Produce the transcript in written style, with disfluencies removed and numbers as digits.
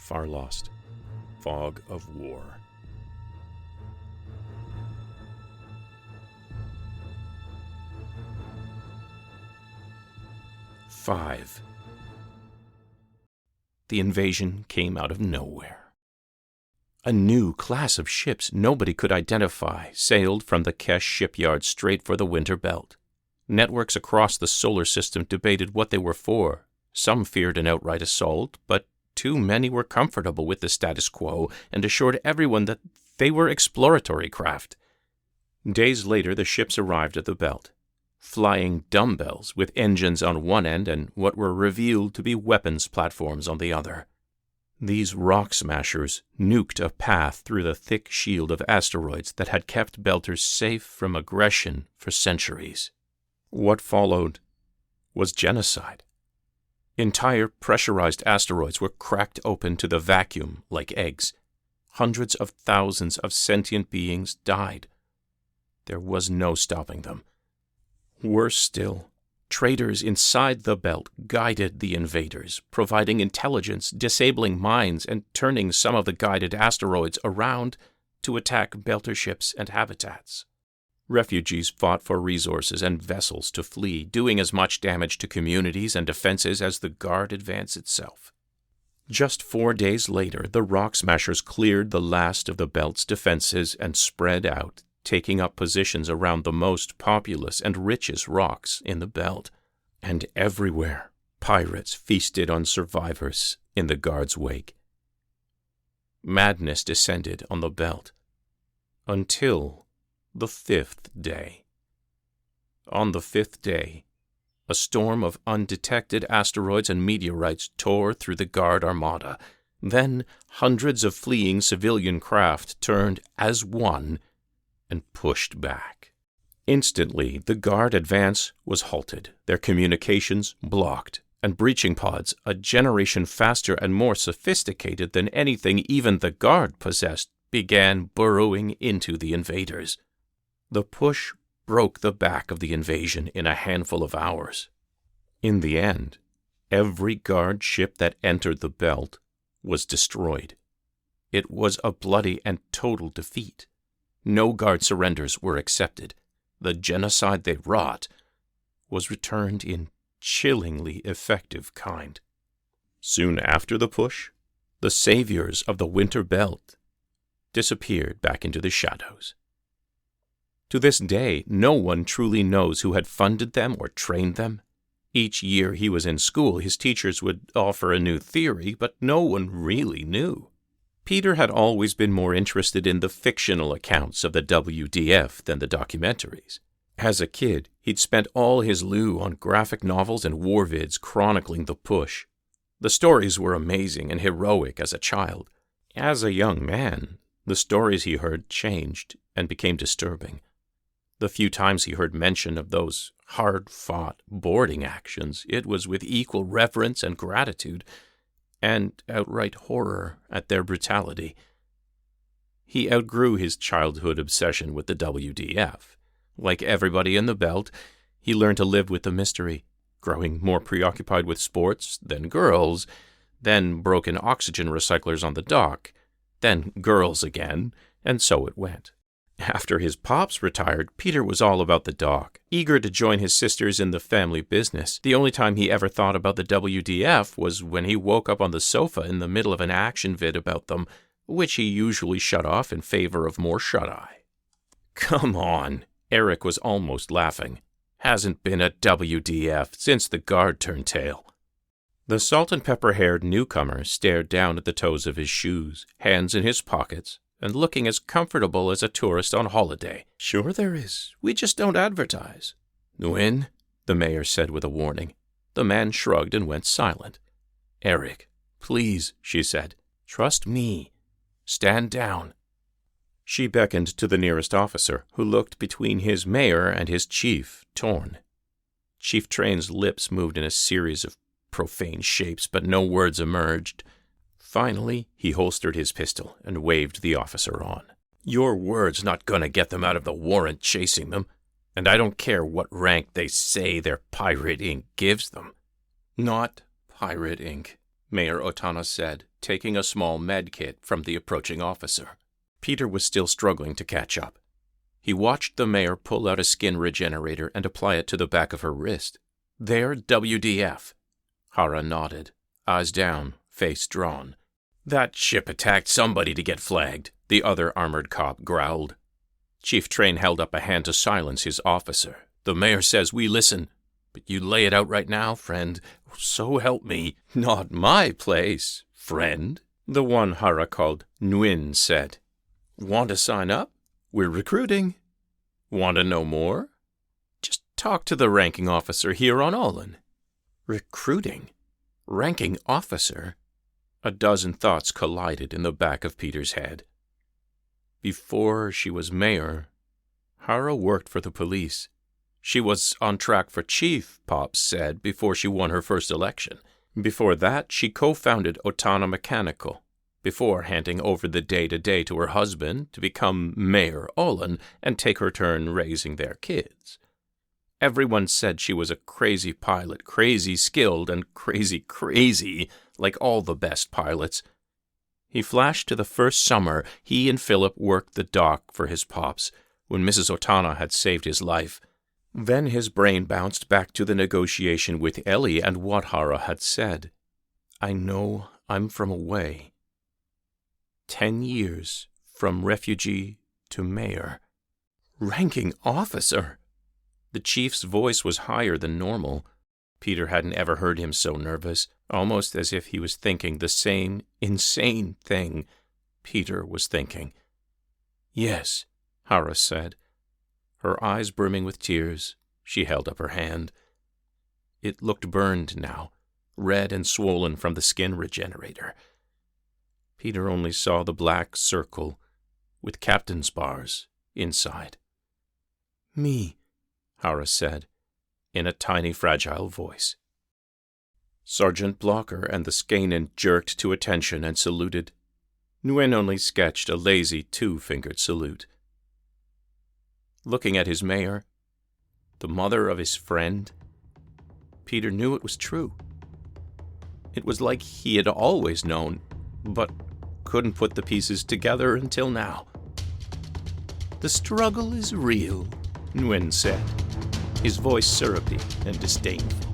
Farlost, Fog of War. Five. The invasion came out of nowhere. A new class of ships nobody could identify sailed from the Kesh shipyard straight for the winter belt. Networks across the solar system debated what they were for. Some feared an outright assault, but too many were comfortable with the status quo and assured everyone that they were exploratory craft. Days later, the ships arrived at the belt, flying dumbbells with engines on one end and what were revealed to be weapons platforms on the other. These rock smashers nuked a path through the thick shield of asteroids that had kept Belters safe from aggression for centuries. What followed was genocide. Entire pressurized asteroids were cracked open to the vacuum like eggs. Hundreds of thousands of sentient beings died. There was no stopping them. Worse still, traitors inside the belt guided the invaders, providing intelligence, disabling minds, and turning some of the guided asteroids around to attack Belter ships and habitats. Refugees fought for resources and vessels to flee, doing as much damage to communities and defenses as the Guard advance itself. Just 4 days later, the rock smashers cleared the last of the belt's defenses and spread out, taking up positions around the most populous and richest rocks in the belt. And everywhere, pirates feasted on survivors in the Guard's wake. Madness descended on the belt until the 5th day. On the 5th day, a storm of undetected asteroids and meteorites tore through the Guard armada. Then hundreds of fleeing civilian craft turned as one and pushed back. Instantly, the Guard advance was halted, their communications blocked, and breaching pods, a generation faster and more sophisticated than anything even the Guard possessed, began burrowing into the invaders. The push broke the back of the invasion in a handful of hours. In the end, every Guard ship that entered the belt was destroyed. It was a bloody and total defeat. No Guard surrenders were accepted. The genocide they wrought was returned in chillingly effective kind. Soon after the push, the saviors of the winter belt disappeared back into the shadows. To this day, no one truly knows who had funded them or trained them. Each year he was in school, his teachers would offer a new theory, but no one really knew. Peter had always been more interested in the fictional accounts of the WDF than the documentaries. As a kid, he'd spent all his lieu on graphic novels and war vids chronicling the push. The stories were amazing and heroic as a child. As a young man, the stories he heard changed and became disturbing. The few times he heard mention of those hard-fought boarding actions, it was with equal reverence and gratitude, and outright horror at their brutality. He outgrew his childhood obsession with the WDF. Like everybody in the belt, he learned to live with the mystery, growing more preoccupied with sports, then girls, then broken oxygen recyclers on the dock, then girls again, and so it went. After his pops retired, Peter was all about the dock, eager to join his sisters in the family business. The only time he ever thought about the WDF was when he woke up on the sofa in the middle of an action vid about them, which he usually shut off in favor of more shut-eye. Come on, Eric was almost laughing. Hasn't been a WDF since the Guard turned tail. The salt-and-pepper-haired newcomer stared down at the toes of his shoes, hands in his pockets, and looking as comfortable as a tourist on holiday. Sure there is. We just don't advertise. Nguyen, the mayor said with a warning. The man shrugged and went silent. Eric, please, she said. Trust me. Stand down. She beckoned to the nearest officer, who looked between his mayor and his chief, Torn. Chief Train's lips moved in a series of profane shapes, but no words emerged. Finally, he holstered his pistol and waved the officer on. Your word's not gonna get them out of the warrant chasing them, and I don't care what rank they say their Pirate Inc. gives them. Not Pirate Inc., Mayor Otana said, taking a small med kit from the approaching officer. Peter was still struggling to catch up. He watched the mayor pull out a skin regenerator and apply it to the back of her wrist. "There, WDF." Hara nodded, eyes down, face drawn. "That ship attacked somebody to get flagged," the other armored cop growled. Chief Train held up a hand to silence his officer. "The mayor says we listen, but you lay it out right now, friend. So help me." "Not my place, friend," the one Hara called Nguyen said. "Want to sign up? We're recruiting. Want to know more? Just talk to the ranking officer here on Olin." Recruiting? Ranking officer? A dozen thoughts collided in the back of Peter's head. Before she was mayor, Hara worked for the police. She was on track for chief, Pops said, before she won her first election. Before that, she co-founded Otana Mechanical, before handing over the day-to-day to her husband to become Mayor Olin and take her turn raising their kids. Everyone said she was a crazy pilot, crazy skilled, and crazy, like all the best pilots. He flashed to the first summer he and Philip worked the dock for his Pops, when Mrs. Otana had saved his life. Then his brain bounced back to the negotiation with Ellie and what Hara had said. "I know I'm from away. 10 years from refugee to mayor. Ranking officer!" The chief's voice was higher than normal. Peter hadn't ever heard him so nervous, almost as if he was thinking the same insane thing Peter was thinking. "Yes," Hara said. Her eyes brimming with tears, she held up her hand. It looked burned now, red and swollen from the skin regenerator. Peter only saw the black circle with captain's bars inside. "Me," Hara said, in a tiny, fragile voice. Sergeant Blocker and the Skanen jerked to attention and saluted. Nguyen only sketched a lazy two-fingered salute. Looking at his mayor, the mother of his friend, Peter knew it was true. It was like he had always known, but couldn't put the pieces together until now. "The struggle is real," Nguyen said, his voice syrupy and disdainful.